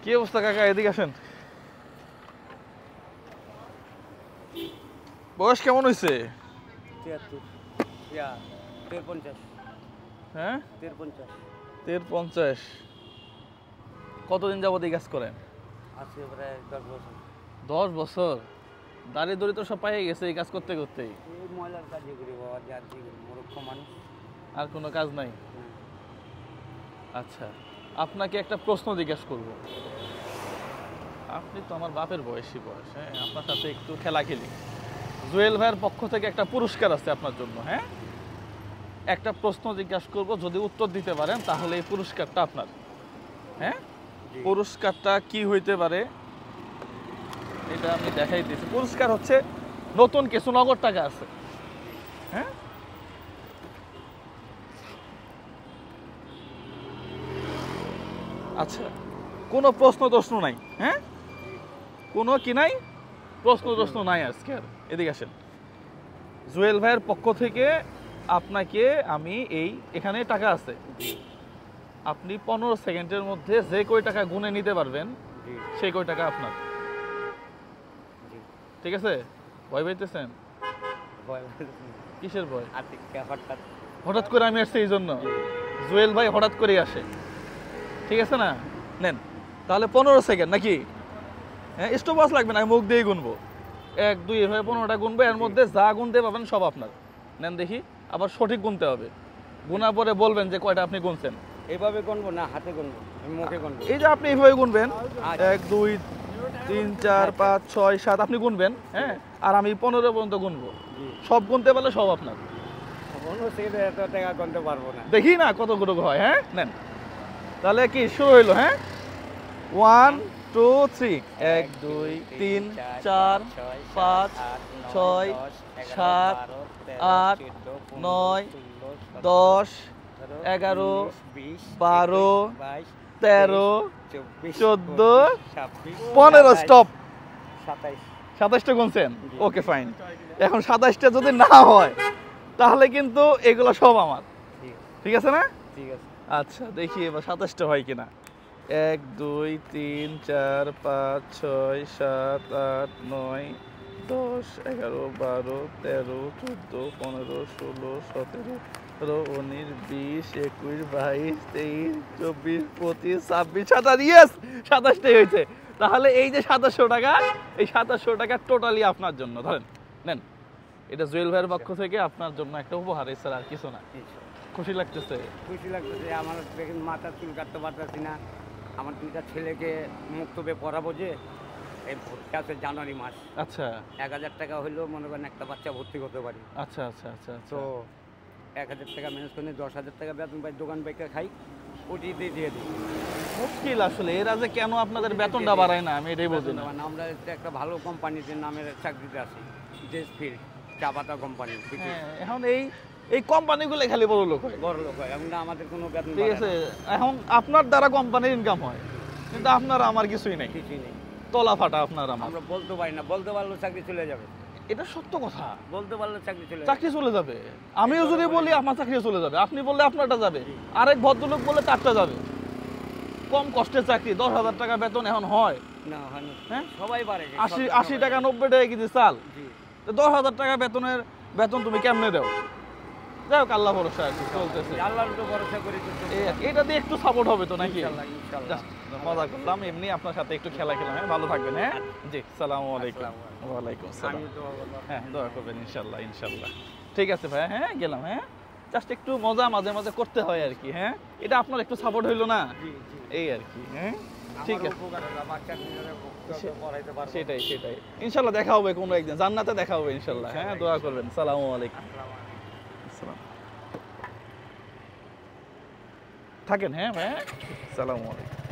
কি অবস্থা কাকা, এদিকে আসেন। বয়স কেমন হয়েছে? 53 হ্যাঁ 53 কতদিন যাবত এই কাজ করেন? আছে প্রায় 10 বছর। 10 বছর? দাঁড়িয়ে দড়ি তো সব পাইয়ে গেছে এই কাজ করতে করতেই। এই ময়লার কাজই করি বাবা, যার কি মূর্খ মানুষ। আর কোনো কাজ নাই? আচ্ছা, আপনাকে একটা প্রশ্ন জিজ্ঞেস করব। আপনি তো আমার বাপের বয়সী বয়স, হ্যাঁ, আপনার সাথে একটু খেলা খেলি। জুয়েল ভাইয়ের পক্ষ থেকে একটা পুরস্কার আছে আপনার জন্য, হ্যাঁ। একটা প্রশ্ন জিজ্ঞাসা করব, যদি উত্তর দিতে পারেন তাহলে এই পুরস্কারটা আপনার। হ্যাঁ, পুরস্কারটা কি হইতে পারে এটা আমি দেখাই দিয়েছি। পুরস্কার হচ্ছে নতুন কিছু নগদ টাকা আছে, হ্যাঁ। আচ্ছা, কোনো প্রশ্ন নাই, হ্যাঁ, কোনো কি নাই, প্রশ্ন নাই আজকে আর। এদিকে আসেন। জুয়েল ভাইয়ের পক্ষ থেকে আপনাকে আমি এখানে টাকা আছে, আপনি 15 সেকেন্ডের মধ্যে যে কয় টাকা গুনে নিতে পারবেন সেই কয় টাকা আপনার। ঠিক আছে? ভয় পাইতেছেন? কিসের ভয়? হঠাৎ করে আমি আসছি এই জন্য? জুয়েল ভাই হঠাৎ করে আসে, ঠিক আছে না? নেন তাহলে 15 সেকেন্ড নাকি? হ্যাঁ, স্টপওয়াচ লাগবে না, আমি মুখ দিয়ে গুনবো। 1 2 এভাবে 15টা গুনবো, এর মধ্যে যা গুনতে পারবেন সব আপনার। নেন দেখি, আবার সঠিক গুনতে হবে। গুনার পরে বলবেন যে কয়টা আপনি গুনছেন। এইভাবে গুনবো না হাতে গুনবো? আমি মুখে গুনবো। এই যে আপনি এইভাবে গুনবেন, 1 2 3 4 5 6 7 আপনি গুনবেন, হ্যাঁ, আর আমি 15 পর্যন্ত গুনবো। সব গুনতে পারলে সব আপনার। এত টাকা গুনতে পারবো না। দেখি না কতগুলো হয়। হ্যাঁ, নেন তাহলে কি শুরু হইলো। হ্যাঁ, 1 2 3 1 2 3 4 5 6 7 8 9 10 11 12 13 14 15 স্টপ। 27টা গুনছেন? Okay fine. এখন 27টা যদি না হয় তাহলে কিন্তু এগুলো সব আমার, ঠিক আছে না? ঠিক আছে। আচ্ছা, দেখি এবার 27টা হয় কিনা। 1 2 3 4 5 6 7 8 9 10 11 12 13 14 15 16 17 18 19 20 21 22 23 24 25 26 27। ইয়েস, 27টাই হয়েছে। তাহলে এই যে 2700 টাকা, এই 2700 টাকা টোটালি আপনার জন্য। ধরেন, নেন, এটা জুয়েল ভাইয়ের পক্ষ থেকে আপনার জন্য একটা উপহার, এছাড়া আর কিছু না। খুশি লাগতেছে? খুশি লাগতেছে। আমার দেখেন মাথা চুল কাটতে পারতেছি না। আমার 2টা ছেলেকে মুক্তবে পড়াবো, যে এই ভর্তি আছে জানুয়ারি মাস। আচ্ছা, 1000 টাকা হইলেও মনে করেন একটা বাচ্চা ভর্তি করতে পারি। আচ্ছা আচ্ছা আচ্ছা। তো 1000 টাকা ম্যানেজ করে 10,000 টাকা বেতন পাই, দোকান বাইকে খাই, ওটি দিয়ে দিই। মুশকিল আসলে, এরা যে কেন আপনাদের বেতনটা বাড়ায় না আমি এটাই বুঝি না। আমরা একটা ভালো কোম্পানিতে নামের চাকরিতে আছি, জেস ফিল্ড চা পাতা কোম্পানি। এখন এই কোম্পানিগুলো খালি বড় লোক হয়, এখন আমাদের কোনো বেতন, ঠিক আছে? এখন আপনার দ্বারা কোম্পানির ইনকাম হয়, কিন্তু আপনারা আমার কিছুই নেই, তলা ফাটা আপনার আমার। আমরা বলতে পারি না, বলতে পারলেও চাকরি চলে যাবে। এটা সত্য কথা, বলতে পারলে চাকরি চলে যাবে। আমিও যদি বলি আমার চাকরি চলে যাবে, আপনি বললে আপনারটা যাবে, আরেক ভদ্রলোক বললে তারটা যাবে। কম কষ্টের চাকরি, 10,000 টাকা বেতন এখন হয় না? হ্যাঁ, সবাই পারে। 80 টাকা 90 টাকা কেজি চাল, 10,000 টাকা বেতন তুমি কেমনে দাও? যাই হোক, আল্লাহ ভরসা আর কি চলতেছে। আল্লাহর উপর ভরসা করি। এটা দিয়ে একটু সাপোর্ট হবে তো নাকি? ইনশাআল্লাহ। মজা করলাম এমনি, আপনার সাথে একটু খেলা খেলাম। হ্যাঁ, ভালো থাকবেন। হ্যাঁ জি, সালামু আলাইকুম। ওয়ালাইকুম আসসালাম। হ্যাঁ, দোয়া করবেন ইনশাআল্লাহ ইনশাআল্লাহ। ঠিক আছে ভাই, হ্যাঁ গেলাম। হ্যাঁ, জাস্ট একটু মজা মাঝে মাঝে করতে হয় আর কি। হ্যাঁ, এটা আপনার একটু সাপোর্ট হইলো না, এই আর কি। হ্যাঁ, ঠিক আছে, সেটাই ইনশাআল্লাহ দেখা হবে কোনো একদিন, জান্নাতে দেখা হবে ইনশাআল্লাহ। হ্যাঁ, দোয়া করবেন। সালামু আলাইকুম। থাকেন। হ্যাঁ ভাই, সালামু আলাইকুম।